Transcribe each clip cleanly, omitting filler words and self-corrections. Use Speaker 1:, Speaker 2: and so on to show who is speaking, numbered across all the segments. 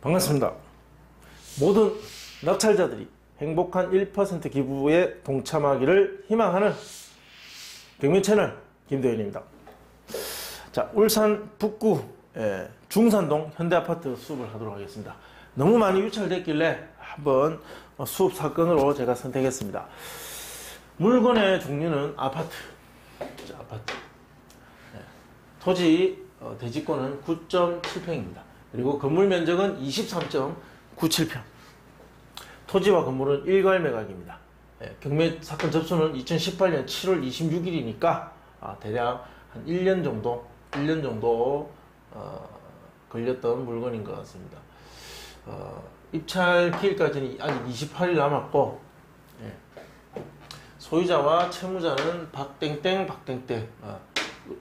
Speaker 1: 반갑습니다. 모든 낙찰자들이 행복한 1% 기부에 동참하기를 희망하는 경매 채널 김도현입니다. 자, 울산 북구 중산동 현대아파트 수업을 하도록 하겠습니다. 너무 많이 유찰됐길래 한번 수업 사건으로 제가 선택했습니다. 물건의 종류는 아파트. 자, 아파트. 토지 대지권은 9.7평입니다. 그리고 건물 면적은 23.97평. 토지와 건물은 일괄 매각입니다. 경매 사건 접수는 2018년 7월 26일이니까 대략 한 1년 정도 걸렸던 물건인 것 같습니다. 입찰 기일까지는 아직 28일 남았고, 소유자와 채무자는 박땡땡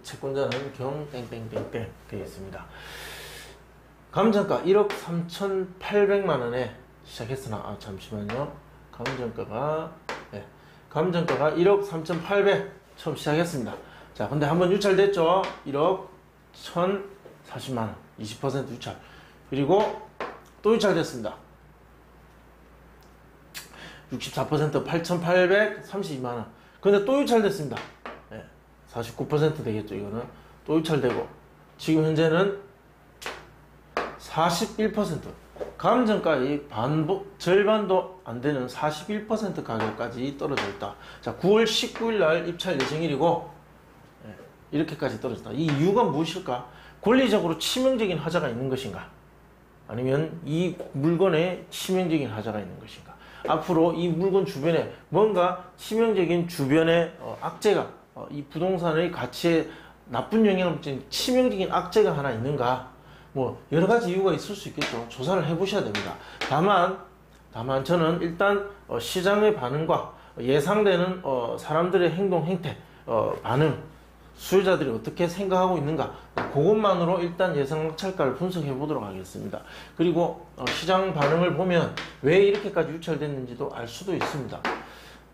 Speaker 1: 채권자는 경땡땡땡땡 되어 있습니다. 감정가 1억 3,800만원에 시작했으나 잠시만요. 감정가가 1억 3,800 처음 시작했습니다. 자, 근데 한번 유찰됐죠. 1억 1,040만원 20% 유찰. 그리고 또 유찰됐습니다. 64% 8,832만원. 근데 또 유찰됐습니다. 49% 되겠죠. 이거는 또 유찰되고, 지금 현재는 41% 감정가의 절반도 안 되는 41% 가격까지 떨어져 있다. 자, 9월 19일 날 입찰 예정일이고, 이렇게까지 떨어졌다. 이 이유가 무엇일까? 권리적으로 치명적인 하자가 있는 것인가? 아니면 이 물건에 치명적인 하자가 있는 것인가? 앞으로 이 물건 주변에 뭔가 치명적인 주변의 악재가, 이 부동산의 가치에 나쁜 영향을 미치는 치명적인 악재가 하나 있는가? 뭐 여러 가지 이유가 있을 수 있겠죠. 조사를 해보셔야 됩니다. 다만 저는 일단 시장의 반응과 예상되는 사람들의 행동, 행태, 반응, 수요자들이 어떻게 생각하고 있는가, 그것만으로 일단 예상 낙찰가를 분석해 보도록 하겠습니다. 그리고 시장 반응을 보면 왜 이렇게까지 유찰됐는지도 알 수도 있습니다.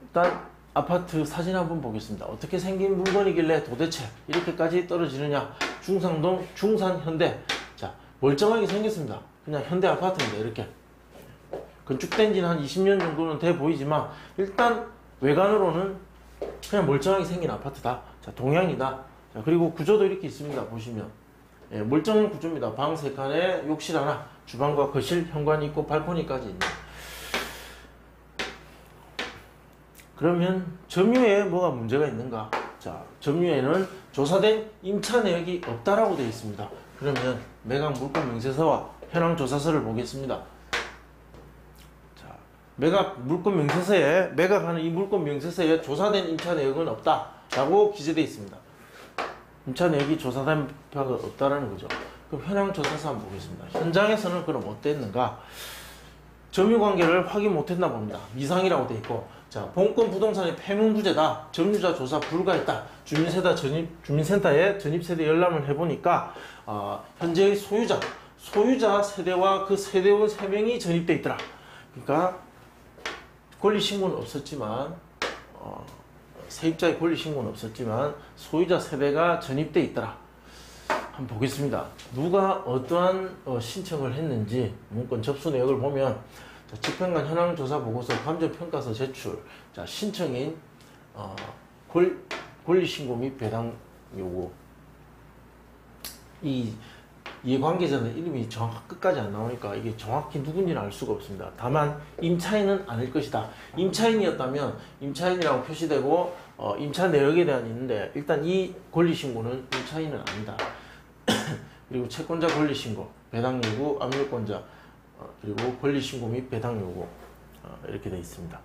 Speaker 1: 일단 아파트 사진 한번 보겠습니다. 어떻게 생긴 물건이길래 도대체 이렇게까지 떨어지느냐. 중산동 중산현대. 자, 멀쩡하게 생겼습니다. 그냥 현대 아파트입니다. 이렇게 건축된 지는 한 20년 정도는 돼 보이지만 일단 외관으로는 그냥 멀쩡하게 생긴 아파트다. 자, 동양이다. 자, 그리고 구조도 이렇게 있습니다. 보시면 멀쩡한 구조입니다. 방 3칸에 욕실 하나, 주방과 거실, 현관이 있고 발코니까지 있는. 그러면 점유에 뭐가 문제가 있는가? 자, 점유에는 조사된 임차 내역이 없다라고 되어 있습니다. 그러면 매각 물권 명세서와 현황 조사서를 보겠습니다. 자, 매각 물권 명세서에, 매각하는 이 물권 명세서에 조사된 임차 내역은 없다라고 기재되어 있습니다. 임차 내역이 조사된 바가 없다라는 거죠. 그럼 현황 조사서 한번 보겠습니다. 현장에서는 그럼 어땠는가? 점유 관계를 확인 못했나 봅니다. 미상이라고 되어 있고, 자, 본권 부동산의 폐문부재다. 점유자 조사 불가했다. 주민센터에 전입세대 열람을 해보니까 현재의 소유자 세대와 그 세대원 3명이 전입돼 있더라. 그러니까 권리신고는 없었지만, 세입자의 권리신고는 없었지만 소유자 세대가 전입돼 있더라. 한번 보겠습니다. 누가 어떠한 신청을 했는지 문건 접수 내역을 보면, 자, 집행관 현황 조사 보고서, 감정평가서 제출, 자, 신청인 권리신고 및 배당 요구. 이 이해관계자는 이름이 끝까지 안 나오니까 이게 정확히 누군지는 알 수가 없습니다. 다만 임차인은 아닐 것이다. 임차인이었다면 임차인이라고 표시되고 임차 내역에 대한 있는데, 일단 이 권리신고는 임차인은 아니다. 그리고 채권자 권리신고, 배당 요구, 압류권자, 그리고 권리신고 및 배당 요구, 이렇게 되어 있습니다.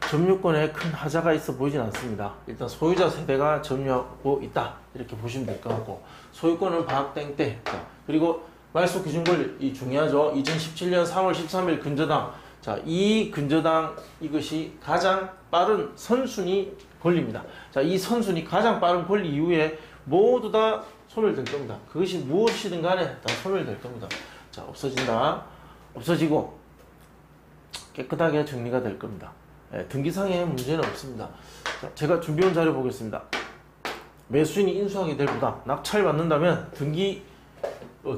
Speaker 1: 점유권에 큰 하자가 있어 보이진 않습니다. 일단 소유자 세대가 점유하고 있다, 이렇게 보시면 될 것 같고, 소유권은 박땡땡. 그리고 말소 기준 권리, 이 중요하죠. 2017년 3월 13일 근저당. 자, 이 근저당, 이것이 가장 빠른 선순위 권리입니다. 자, 이 선순위 가장 빠른 권리 이후에 모두 다 소멸될 겁니다. 그것이 무엇이든 간에 다 소멸될 겁니다. 자, 없어진다. 없어지고 깨끗하게 정리가 될 겁니다. 등기상의 문제는 없습니다. 자, 제가 준비한 자료 보겠습니다. 매수인이 인수하게 될 부담, 낙찰 받는다면 등기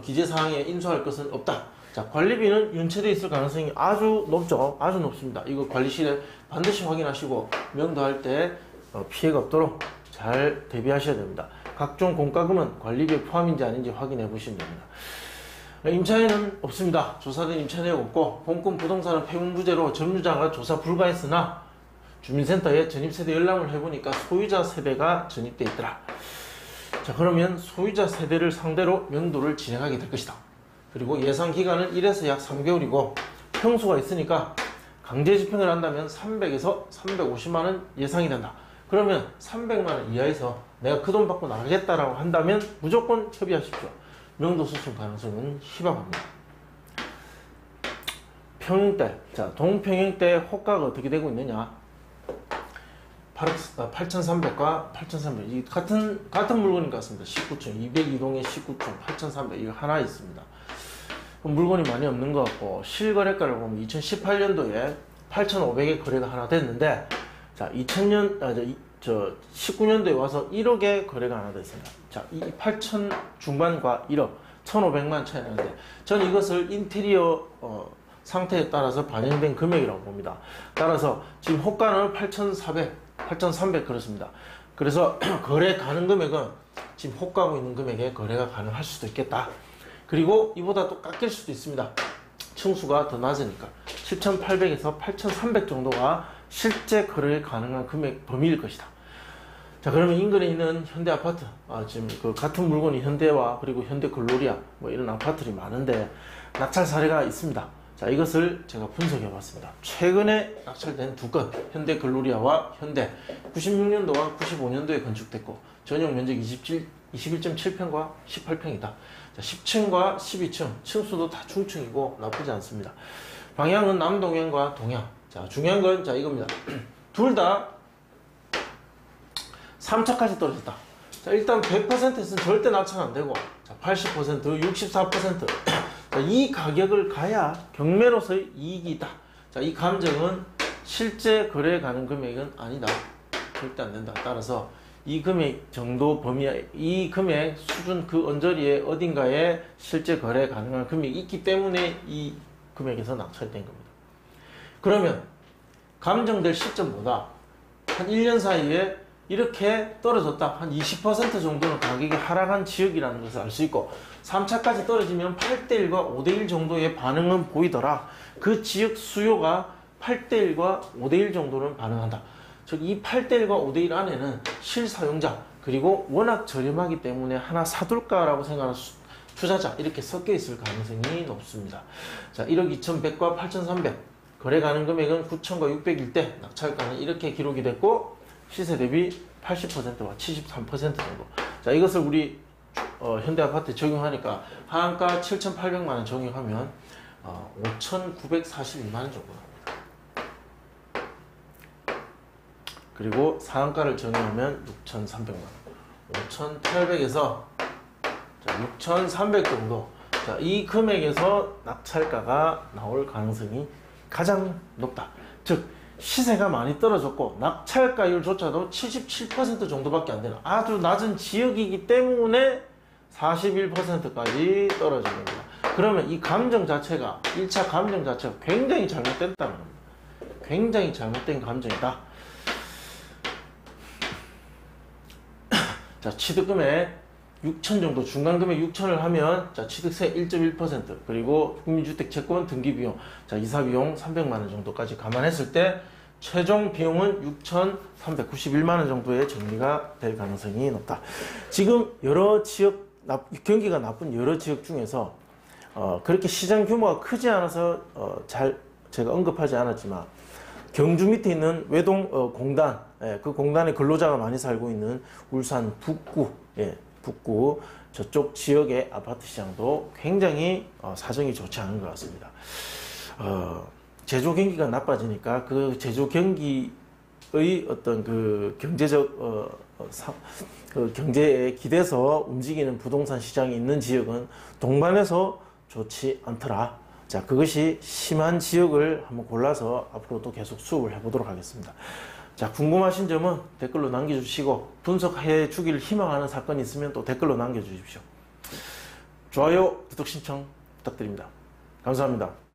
Speaker 1: 기재사항에 인수할 것은 없다. 자, 관리비는 윤체되어 있을 가능성이 아주 높죠. 아주 높습니다. 이거 관리실에 반드시 확인하시고 명도할 때 피해가 없도록 잘 대비하셔야 됩니다. 각종 공과금은 관리비에 포함인지 아닌지 확인해 보시면 됩니다. 임차인은 없습니다. 조사된 임차 내역 없고 본건 부동산은 폐문부재로 점유자가 조사 불가했으나 주민센터에 전입세대 열람을 해보니까 소유자 세대가 전입돼 있더라. 자, 그러면 소유자 세대를 상대로 명도를 진행하게 될 것이다. 그리고 예상 기간은 1에서 약 3개월이고 평수가 있으니까 강제 집행을 한다면 300에서 350만원 예상이 된다. 그러면 300만원 이하에서 내가 그 돈 받고 나가겠다라고 한다면 무조건 협의하십시오. 명도 수승 가능성은 희박합니다. 평형대. 자, 동평형대 호가가 어떻게 되고 있느냐. 8,300과 8,300. 이 같은 물건인 것 같습니다. 19층. 202동에 19층. 8,300. 이거 하나 있습니다. 물건이 많이 없는 것 같고, 실거래가를 보면 2018년도에 8,500에 거래가 하나 됐는데, 자, 19년도에 와서 1억에 거래가 하나 됐습니다. 자, 이 8천 중반과 1억, 1,500만 차이 나는데, 저는 이것을 인테리어 상태에 따라서 반영된 금액이라고 봅니다. 따라서 지금 호가는 8,400, 8,300 그렇습니다. 그래서 거래 가능 금액은 지금 호가하고 있는 금액에 거래가 가능할 수도 있겠다. 그리고 이보다 또 깎일 수도 있습니다. 층수가 더 낮으니까 7,800에서 8,300 정도가 실제 거래 가능한 금액 범위일 것이다. 자, 그러면 인근에 있는 현대 아파트, 지금 그 같은 물건이 현대와 그리고 현대 글로리아 뭐 이런 아파트들이 많은데 낙찰 사례가 있습니다. 자, 이것을 제가 분석해 봤습니다. 최근에 낙찰된 두 건, 현대 글로리아와 현대 96년도와 95년도에 건축됐고 전용 면적 21.7평과 18평이다. 자, 10층과 12층, 층수도 다 중층이고 나쁘지 않습니다. 방향은 남동향과 동향. 자, 중요한 건 자 이겁니다. 둘 다 3차까지 떨어졌다. 자, 일단 100%에서는 절대 낙찰 안 되고, 자, 80%, 64%. 자, 이 가격을 가야 경매로서의 이익이 있다. 자, 이 감정은 실제 거래 가능 금액은 아니다. 절대 안 된다. 따라서 이 금액 정도 범위, 이 금액 수준 그 언저리에 어딘가에 실제 거래 가능한 금액이 있기 때문에 이 금액에서 낙찰된 겁니다. 그러면 감정될 시점보다 한 1년 사이에 이렇게 떨어졌다. 한 20% 정도는 가격이 하락한 지역이라는 것을 알 수 있고 3차까지 떨어지면 8대1과 5대1 정도의 반응은 보이더라. 그 지역 수요가 8대1과 5대1 정도는 반응한다. 즉 이 8대1과 5대1 안에는 실사용자 그리고 워낙 저렴하기 때문에 하나 사둘까라고 생각하는 투자자 이렇게 섞여 있을 가능성이 높습니다. 자, 1억 2,100과 8,300 거래 가능 금액은 9,000과 600일 때 낙찰가는 이렇게 기록이 됐고 시세 대비 80%와 73% 정도. 자, 이것을 우리 현대아파트에 적용하니까 하한가 7,800만원 적용하면 5,942만원 정도 나옵니다. 그리고 상한가를 적용하면 6,300만원, 5,800에서 6,300 정도. 자, 이 금액에서 낙찰가가 나올 가능성이 가장 높다. 즉 시세가 많이 떨어졌고 낙찰가율조차도 77% 정도밖에 안 되는 아주 낮은 지역이기 때문에 41%까지 떨어진 겁니다. 그러면 이 감정 자체가 1차 감정 자체가 굉장히 잘못됐다는 겁니다. 굉장히 잘못된 감정이다. 자, 취득금액 6천 정도, 중간금액 6천을 하면 자, 취득세 1.1% 그리고 국민주택 채권 등기비용, 자, 이사비용 300만원 정도까지 감안했을 때 최종 비용은 6,391만원 정도의 정리가 될 가능성이 높다. 지금 여러 지역, 경기가 나쁜 여러 지역 중에서 그렇게 시장 규모가 크지 않아서 제가 언급하지 않았지만 경주 밑에 있는 외동 공단, 그 공단에 근로자가 많이 살고 있는 울산 북구, 북구 저쪽 지역의 아파트 시장도 굉장히 사정이 좋지 않은 것 같습니다. 제조 경기가 나빠지니까 그 제조 경기의 어떤 그 경제적 그 경제에 기대서 움직이는 부동산 시장이 있는 지역은 동반해서 좋지 않더라. 자, 그것이 심한 지역을 한번 골라서 앞으로도 계속 수업을 해보도록 하겠습니다. 자, 궁금하신 점은 댓글로 남겨주시고 분석해 주길 희망하는 사건이 있으면 또 댓글로 남겨주십시오. 좋아요, 구독 신청 부탁드립니다. 감사합니다.